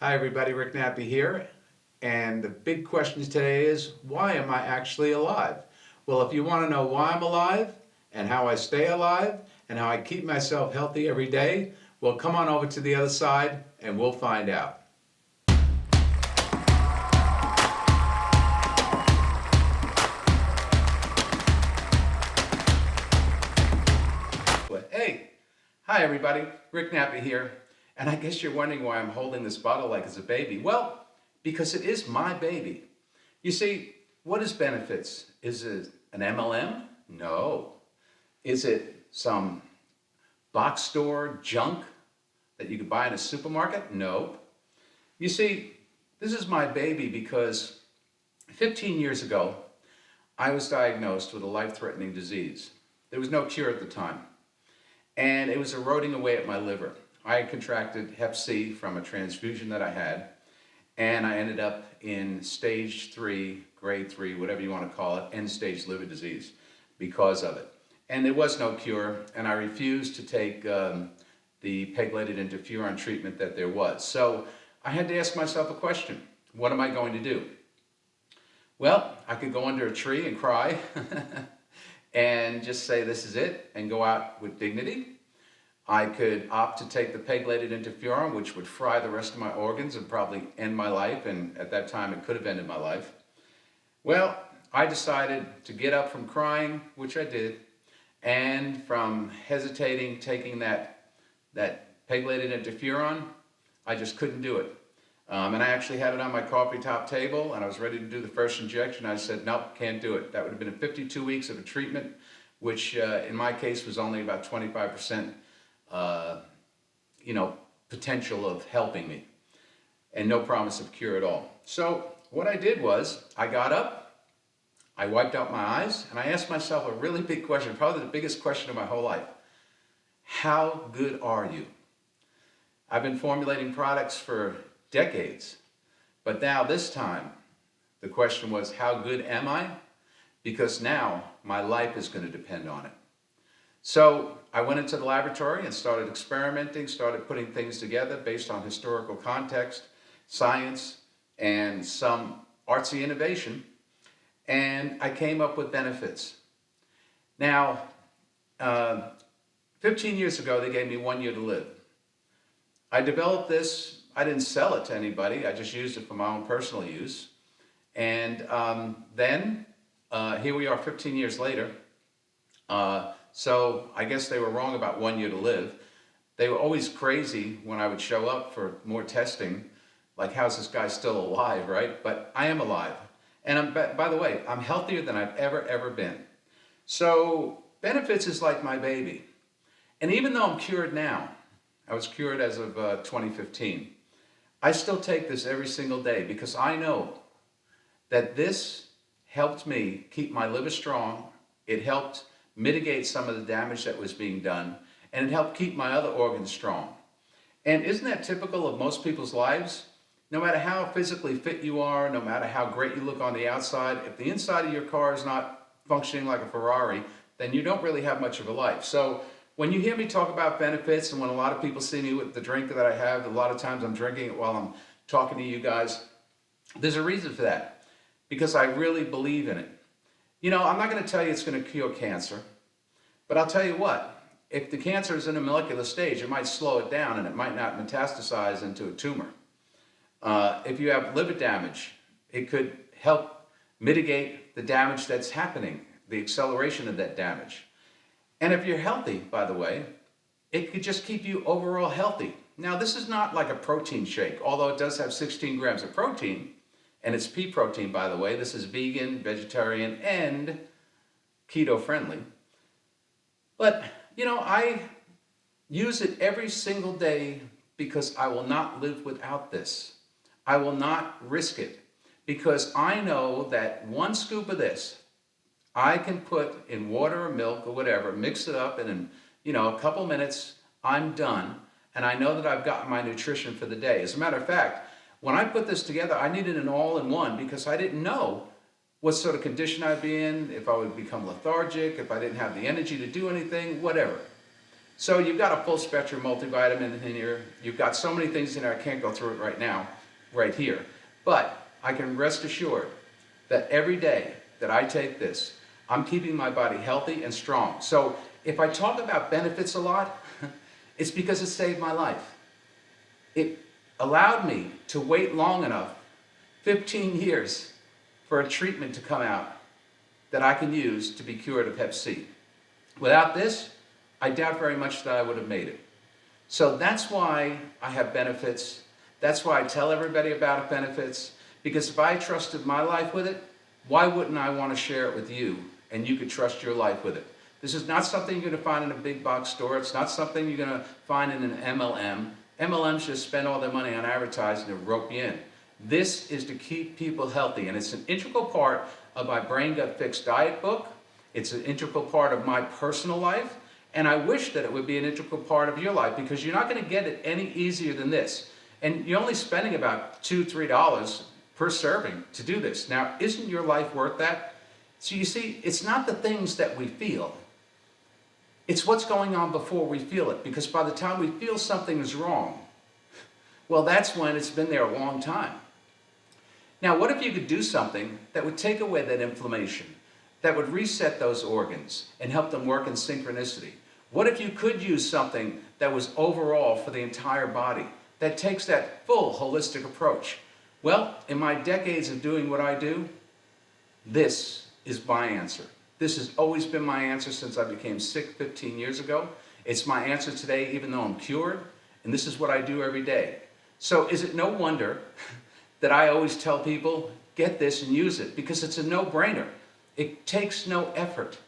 Hi everybody, Rick Nappi here. And the big question today is, why am I actually alive? Well, if you want to know why I'm alive and how I stay alive and how I keep myself healthy every day, well, come on over to the other side and we'll find out. Hey, hi everybody, Rick Nappi here. And I guess you're wondering why I'm holding this bottle like it's a baby. Well, because it is my baby. You see, what is benefits? Is it an MLM? No. Is it some box store junk that you could buy in a supermarket? No. You see, this is my baby because 15 years ago, I was diagnosed with a life-threatening disease. There was no cure at the time, and it was eroding away at my liver. I had contracted Hep C from a transfusion that I had, and I ended up in stage 3, grade 3, whatever you want to call it, end-stage liver disease because of it. And there was no cure, and I refused to take the pegylated interferon treatment that there was. So I had to ask myself a question. What am I going to do? Well, I could go under a tree and cry and just say this is it and go out with dignity. I could opt to take the pegylated interferon, which would fry the rest of my organs and probably end my life, and at that time it could have ended my life. Well, I decided to get up from crying, which I did, and from hesitating taking that pegylated interferon, I just couldn't do it. And I actually had it on my coffee top table, and I was ready to do the first injection. I said, nope, can't do it. That would have been 52 weeks of a treatment, which in my case was only about 25% potential of helping me, and no promise of cure at all. So what I did was, I got up, I wiped out my eyes, and I asked myself a really big question, probably the biggest question of my whole life. How good are you? I've been formulating products for decades, but now this time, the question was, how good am I? Because now my life is going to depend on it. So I went into the laboratory and started experimenting, started putting things together based on historical context, science, and some artsy innovation, and I came up with benefits. Now, 15 years ago, they gave me 1 year to live. I developed this, I didn't sell it to anybody, I just used it for my own personal use. And then, here we are 15 years later. So I guess they were wrong about 1 year to live. They were always crazy when I would show up for more testing, like how's this guy still alive, right? But I am alive. And by the way, I'm healthier than I've ever been. So benefits is like my baby. And even though I'm cured now, I was cured as of 2015, I still take this every single day because I know that this helped me keep my liver strong. It helped mitigate some of the damage that was being done, and it helped keep my other organs strong. And isn't that typical of most people's lives? No matter how physically fit you are, no matter how great you look on the outside, if the inside of your car is not functioning like a Ferrari, then you don't really have much of a life. So when you hear me talk about benefits, and when a lot of people see me with the drink that I have, a lot of times I'm drinking it while I'm talking to you guys, there's a reason for that, because I really believe in it. You know, I'm not going to tell you it's going to cure cancer, but I'll tell you what, if the cancer is in a molecular stage, it might slow it down and it might not metastasize into a tumor. If you have liver damage, it could help mitigate the damage that's happening, the acceleration of that damage. And if you're healthy, by the way, it could just keep you overall healthy. Now, this is not like a protein shake, although it does have 16 grams of protein. And it's pea protein, by the way. This is vegan, vegetarian, and keto friendly. But, you know, I use it every single day because I will not live without this. I will not risk it because I know that one scoop of this, I can put in water or milk or whatever, mix it up, and in, a couple minutes, I'm done. And I know that I've gotten my nutrition for the day. As a matter of fact, when I put this together, I needed an all-in-one because I didn't know what sort of condition I'd be in, if I would become lethargic, if I didn't have the energy to do anything, whatever. So you've got a full spectrum multivitamin in here. You've got so many things in there, I can't go through it right now, right here. But I can rest assured that every day that I take this, I'm keeping my body healthy and strong. So if I talk about benefits a lot, it's because it saved my life. It allowed me to wait long enough, 15 years, for a treatment to come out that I can use to be cured of Hep C. Without this, I doubt very much that I would have made it. So that's why I have benefits. That's why I tell everybody about benefits. Because if I trusted my life with it, why wouldn't I want to share it with you and you could trust your life with it? This is not something you're going to find in a big box store. It's not something you're going to find in an MLM. MLMs just spend all their money on advertising to rope you in. This is to keep people healthy, and it's an integral part of my Brain Gut Fix diet book. It's an integral part of my personal life, and I wish that it would be an integral part of your life, because you're not going to get it any easier than this. And you're only spending about $2, $3 per serving to do this. Now, isn't your life worth that? So you see, it's not the things that we feel. It's what's going on before we feel it, because by the time we feel something is wrong, well, that's when it's been there a long time. Now, what if you could do something that would take away that inflammation, that would reset those organs and help them work in synchronicity? What if you could use something that was overall for the entire body, that takes that full holistic approach? Well, in my decades of doing what I do, this is my answer. This has always been my answer since I became sick 15 years ago. It's my answer today, even though I'm cured, and this is what I do every day. So is it no wonder that I always tell people, get this and use it, because it's a no-brainer. It takes no effort.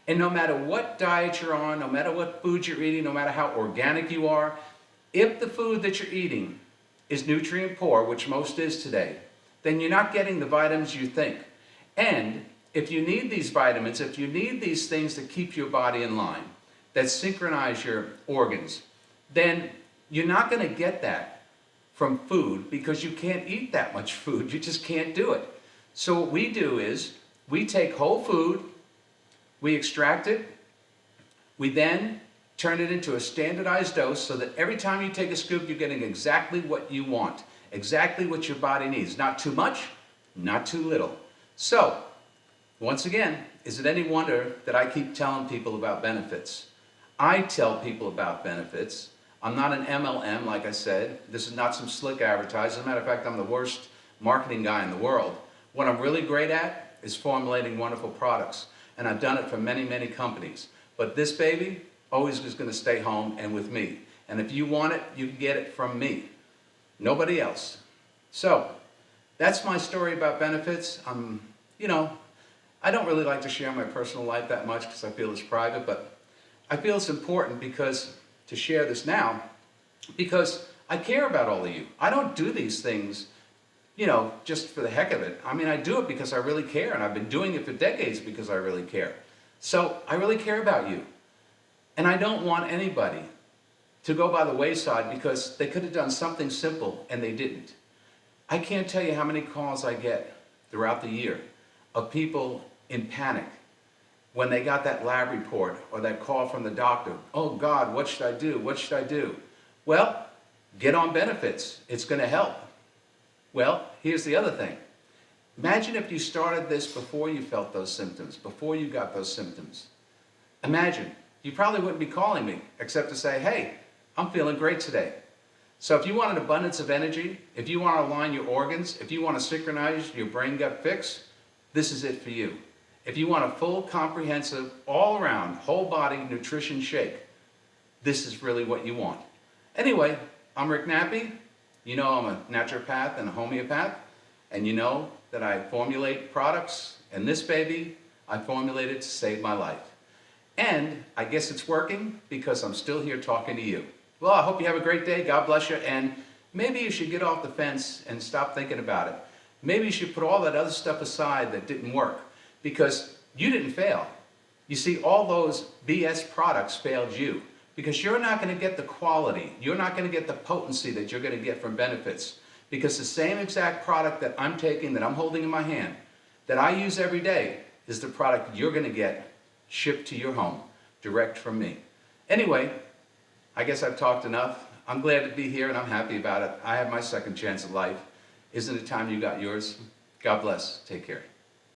And no matter what diet you're on, no matter what food you're eating, no matter how organic you are, if the food that you're eating is nutrient poor, which most is today, then you're not getting the vitamins you think. And if you need these vitamins, if you need these things that keep your body in line, that synchronize your organs, then you're not going to get that from food, because you can't eat that much food. You just can't do it. So what we do is we take whole food, we extract it, we then turn it into a standardized dose so that every time you take a scoop, you're getting exactly what you want, exactly what your body needs. Not too much, not too little. So, once again, is it any wonder that I keep telling people about benefits? I tell people about benefits. I'm not an MLM, like I said. This is not some slick advertising. As a matter of fact, I'm the worst marketing guy in the world. What I'm really great at is formulating wonderful products. And I've done it for many, many companies. But this baby always is going to stay home and with me. And if you want it, you can get it from me. Nobody else. So, that's my story about benefits. I don't really like to share my personal life that much because I feel it's private, but I feel it's important to share this now, because I care about all of you. I don't do these things, just for the heck of it. I mean, I do it because I really care, and I've been doing it for decades because I really care. So I really care about you. And I don't want anybody to go by the wayside because they could have done something simple and they didn't. I can't tell you how many calls I get throughout the year of people in panic when they got that lab report or that call from the doctor. Oh God, what should I do? What should I do? Well, get on benefits. It's going to help. Well, here's the other thing. Imagine if you started this before you felt those symptoms, before you got those symptoms. Imagine, you probably wouldn't be calling me except to say, hey, I'm feeling great today. So if you want an abundance of energy, if you want to align your organs, if you want to synchronize your brain gut fix, this is it for you. If you want a full, comprehensive, all-around, whole-body nutrition shake, this is really what you want. Anyway, I'm Rick Nappi. You know I'm a naturopath and a homeopath, and you know that I formulate products, and this baby, I formulated to save my life. And I guess it's working because I'm still here talking to you. Well, I hope you have a great day. God bless you, and maybe you should get off the fence and stop thinking about it. Maybe you should put all that other stuff aside that didn't work, because you didn't fail. You see, all those BS products failed you, because you're not going to get the quality, you're not going to get the potency that you're going to get from benefits, because the same exact product that I'm taking, that I'm holding in my hand, that I use every day, is the product you're going to get shipped to your home, direct from me. Anyway, I guess I've talked enough. I'm glad to be here and I'm happy about it. I have my second chance at life. Isn't it time you got yours? God bless. Take care.